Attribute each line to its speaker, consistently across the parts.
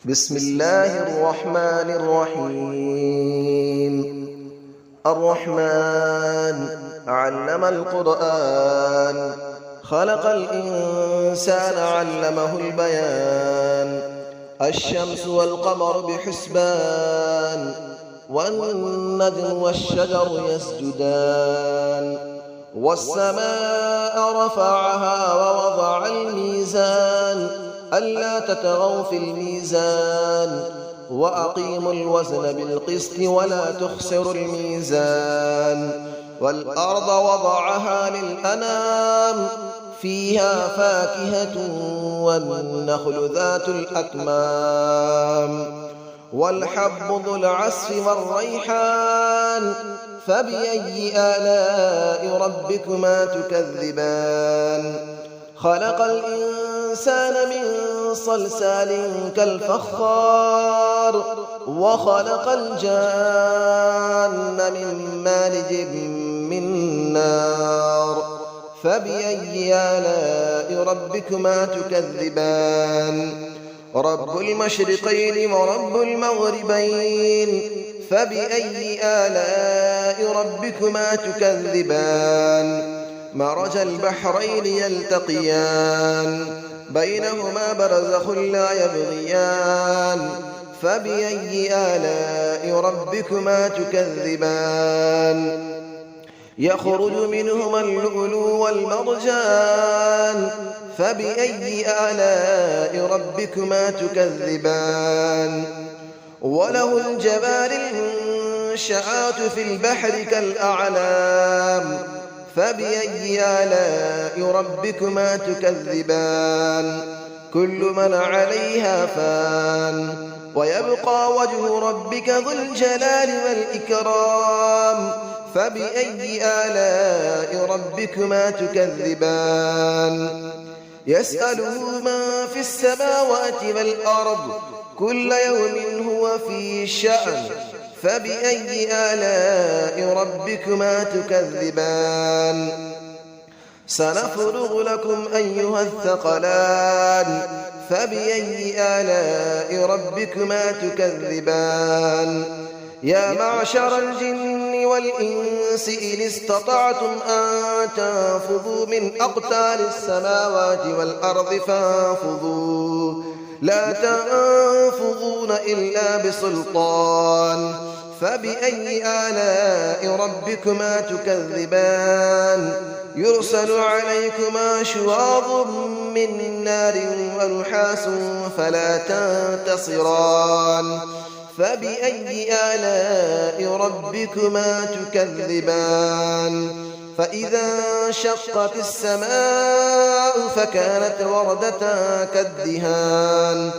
Speaker 1: بسم الله الرحمن الرحيم. الرحمن علم القرآن، خلق الإنسان علمه البيان. الشمس والقمر بحسبان، والنجم والشجر يسجدان. والسماء رفعها ووضع الميزان، ألا تطغوا في الميزان، وأقيموا الوزن بالقسط ولا تخسروا الميزان. والأرض وضعها للأنام، فيها فاكهة والنخل ذات الأكمام، والحب ذو العصف والريحان. فبأي آلاء ربكما تكذبان؟ خلق الإنسان من صلصال كالفخار، وخلق الجان من مارج من نار. فبأي آلاء ربكما تكذبان؟ رب المشرقين ورب المغربين. فبأي آلاء ربكما تكذبان؟ مرج البحرين يلتقيان، بينهما برزخ لا يبغيان. فبأي آلاء ربكما تكذبان؟ يخرج منهما اللؤلؤ والمرجان. فبأي آلاء ربكما تكذبان؟ وله الجوار المنشآت في البحر كالأعلام. فبأي آلاء ربكما تكذبان؟ كل من عليها فان، ويبقى وجه ربك ذو الجلال والإكرام. فبأي آلاء ربكما تكذبان؟ يسأله من في السماوات والأرض، كل يوم هو في شأن. فبأي آلاء ربكما تكذبان؟ سنفرغ لكم أيها الثقلان. فبأي آلاء ربكما تكذبان؟ يا معشر الجن والإنس إن استطعتم أن تنفذوا من أقطار السماوات والأرض فانفذوا، لا تنفذون إلا بسلطان. فبأي آلاء ربكما تكذبان؟ يرسل عليكما شواظ من نار ونحاس فلا تنتصران. فبأي آلاء ربكما تكذبان؟ فإذا انشقت السماء فكانت وردة كالدهان.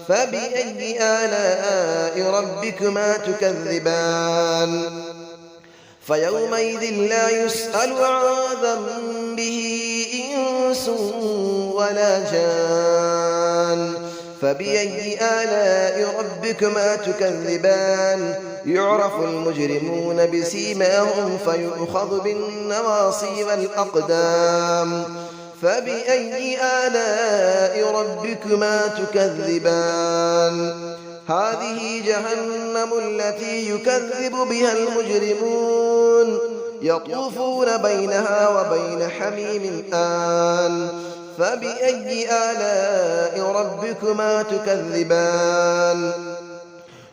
Speaker 1: فبأي آلاء ربكما تكذبان؟ فيومئذ لا يسأل عن ذنبه إنس ولا جان. فبأي آلاء ربكما تكذبان؟ يعرف المجرمون بسيماهم فيؤخذ بالنواصي والأقدام. فبأي آلاء ربكما تكذبان؟ هذه جهنم التي يكذب بها المجرمون، يطوفون بينها وبين حميم آن. فبأي آلاء ربكما تكذبان؟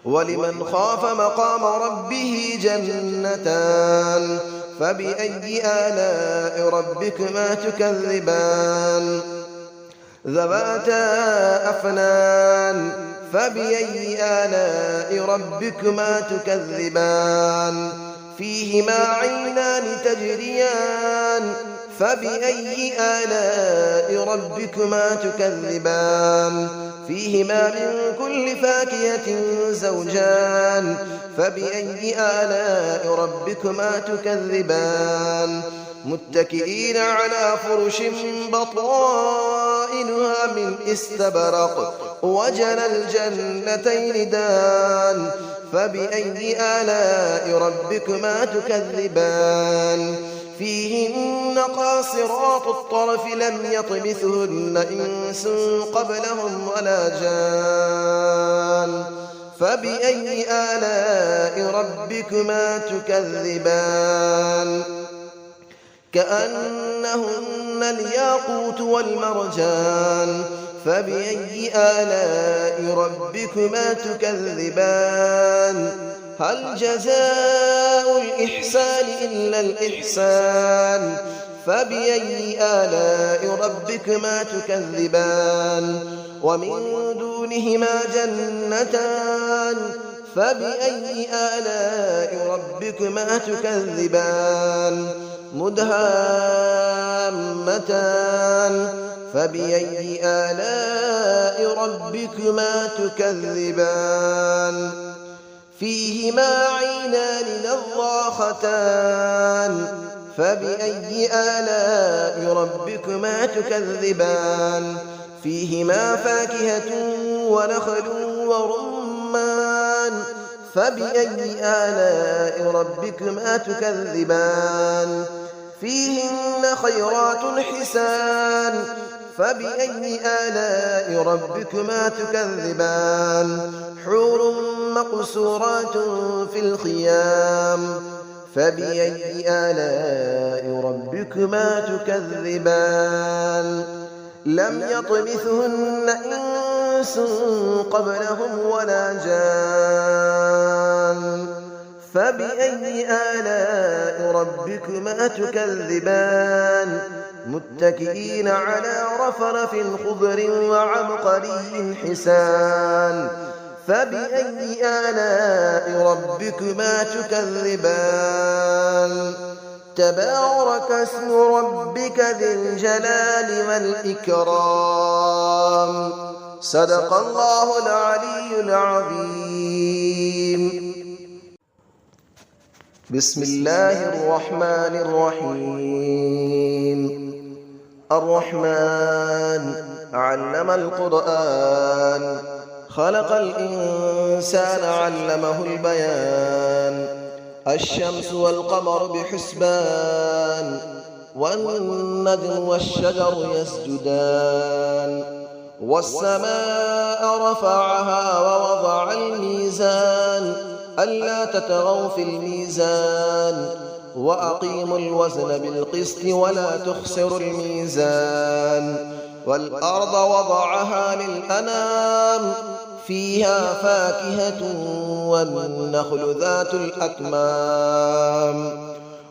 Speaker 1: ولمن خاف مقام ربه جنتان. فبأي آلاء ربكما تكذبان؟ ذواتا أفنان. فبأي آلاء ربكما تكذبان؟ فيهما عينان تجريان. فبأي آلاء ربكما تكذبان؟ فيهما من كل فاكهة زوجان. فبأي آلاء ربكما تكذبان؟ متكئين على فرش بطائنها من استبرق، وجنى الجنتين دان. فبأي آلاء ربكما تكذبان؟ فيهن قاصرات الطرف لم يطمثهن إنس قبلهم ولا جان. فبأي آلاء ربكما تكذبان كأنهن الياقوت والمرجان فبأي آلاء ربكما تكذبان هل جزاء الإحسان إلا الإحسان فبأي آلاء ربكما تكذبان ومن دونهما جنتان فبأي آلاء ربكما تكذبان مدهامتان فبأي آلاء ربكما تكذبان فيهما عينان نضاختان فبأي آلاء ربكما تكذبان فيهما فاكهة ونخل ورمان فبأي آلاء ربكما تكذبان فيهن خيرات حسان فبأي آلاء ربكما تكذبان حور مقصورات في الخيام فبأي آلاء ربكما تكذبان لم يطمثهن إنس قبلهم ولا جان فبأي آلاء ربكما تكذبان متكئين على رفرف خضر وعبقري حسان فبأي آلاء ربكما تكذبان تبارك اسم ربك ذي الجلال والإكرام صدق الله العلي العظيم بسم الله الرحمن الرحيم الرحمن علم القرآن خلق الإنسان علمه البيان الشمس والقمر بحسبان والنجم والشجر يسجدان والسماء رفعها ووضع الميزان ألا تطغوا في الميزان وأقيموا الوزن بالقسط ولا تخسروا الميزان والأرض وضعها للأنام فيها فاكهة والنخل ذات الأكمام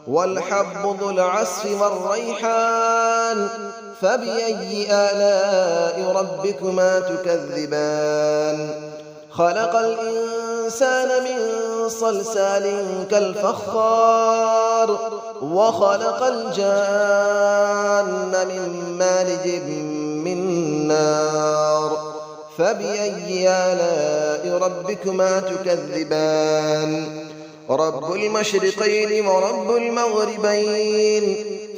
Speaker 1: والحب ذو العصف والريحان فبأي آلاء ربكما تكذبان خلق الإنسان من صلصال كالفخار وخلق الجان من مارج من نار فبأي آلاء ربكما تكذبان رب المشرقين ورب المغربين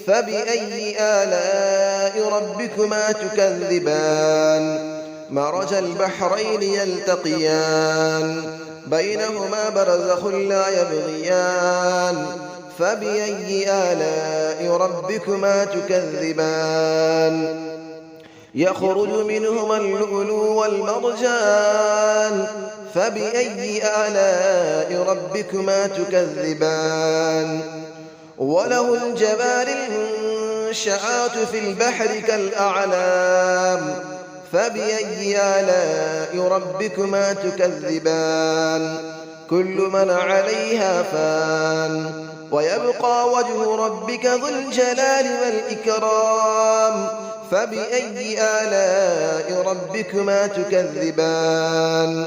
Speaker 1: فبأي آلاء ربكما تكذبان مرج البحرين يلتقيان بينهما برزخ لا يبغيان فبأي آلاء ربكما تكذبان يخرج منهما اللؤلؤ والمرجان فبأي آلاء ربكما تكذبان وله الجبال المنشآت في البحر كالأعلام فبأي آلاء ربكما تكذبان كل من عليها فان ويبقى وجه ربك ذو الجلال والإكرام فبأي آلاء ربكما تكذبان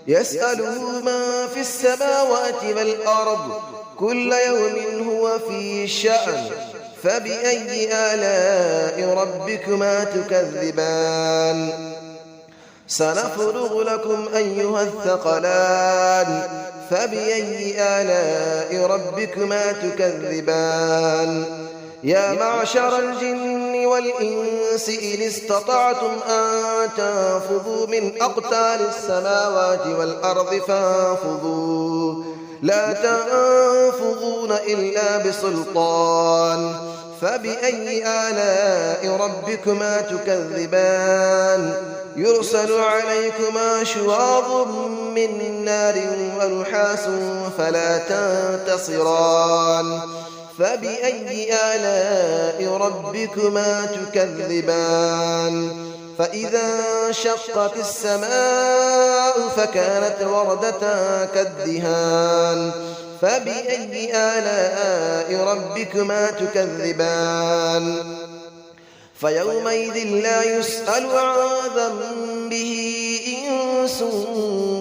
Speaker 1: يسأله من في السماوات والأرض كل يوم هو في شأن فبأي آلاء ربكما تكذبان سنفرغ لكم أيها الثقلان فبأي آلاء ربكما تكذبان يا معشر الجن والإنس إن استطعتم أن تنفذوا من أقطار السماوات والأرض فانفذوا لا تنفذون إلا بسلطان فبأي آلاء ربكما تكذبان يرسل عليكما شواظ من نار ونحاس فلا تنتصران فبأي آلاء ربكما تكذبان فإذا انشقت السماء فكانت وردة كالدهان فبأي آلاء ربكما تكذبان فيومئذ لا يسأل عن ذنبه إنس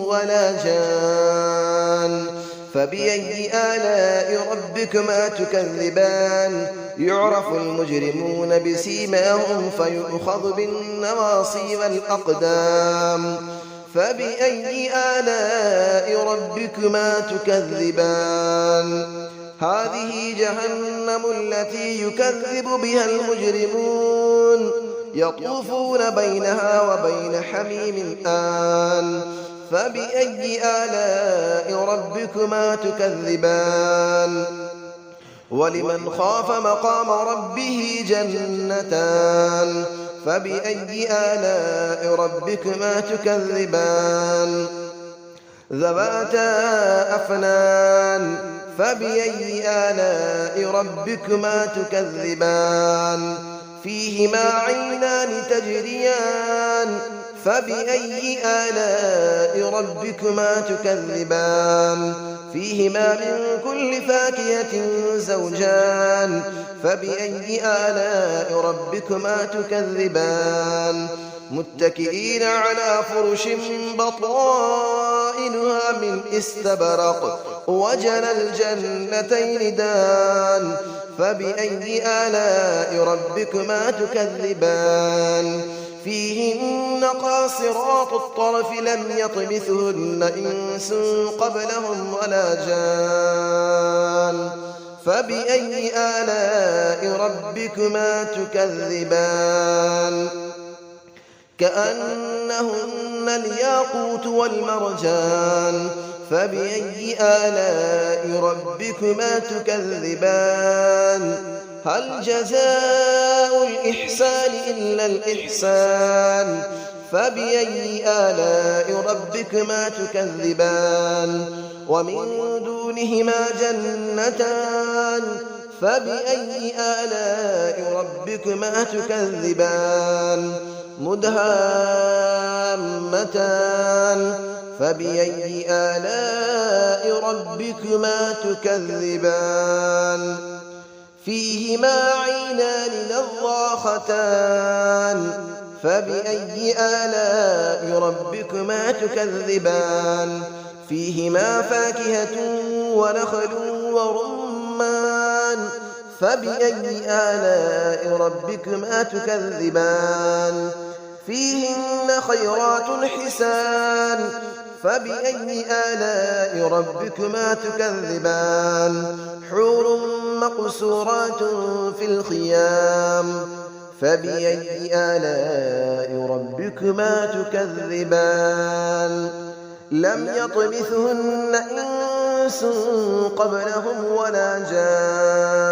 Speaker 1: ولا جان فبأي آلاء ربكما تكذبان يعرف المجرمون بسيماهم فيؤخذ بالنواصي والأقدام فبأي آلاء ربكما تكذبان هذه جهنم التي يكذب بها المجرمون يطوفون بينها وبين حميم آن فبأي آلاء ربكما تكذبان ولمن خاف مقام ربه جنتان فبأي آلاء ربكما تكذبان ذواتا أفنان فبأي آلاء ربكما تكذبان فيهما عينان تجريان فبأي آلاء ربكما تكذبان فيهما من كل فاكهة زوجان فبأي آلاء ربكما تكذبان متكئين على فرش بطائنها من استبرق وجنى الجنتين دان فبأي آلاء ربكما تكذبان فيهن قاصرات الطرف لم يطمثهن إنس قبلهم ولا جان فبأي آلاء ربكما تكذبان كأنهن الياقوت والمرجان فبأي آلاء ربكما تكذبان هل جزاء الإحسان إلا الإحسان فبأي آلاء ربكما تكذبان ومن دونهما جنتان فبأي آلاء ربكما تكذبان مدهامتان فبأي آلاء ربكما تكذبان فيهما عينان نضاختان فبأي آلاء ربكما تكذبان فيهما فاكهة ونخل ورمان فبأي آلاء ربكما تكذبان فيهن خيرات حسان فبأي آلاء ربكما تكذبان حور مقصورات في الخيام فبأي آلاء ربكما تكذبان لم يطمثهن إنس قبلهم ولا جان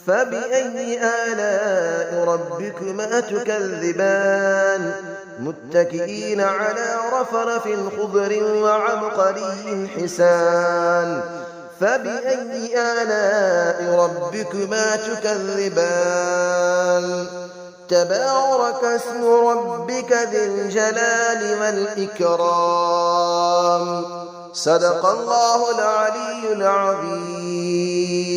Speaker 1: فبأي آلاء ربكما تكذبان متكئين على رفرف خضر وعبقري حسان فبأي آلاء ربكما تكذبان تبارك اسم ربك ذي الجلال والإكرام صدق الله العلي العظيم.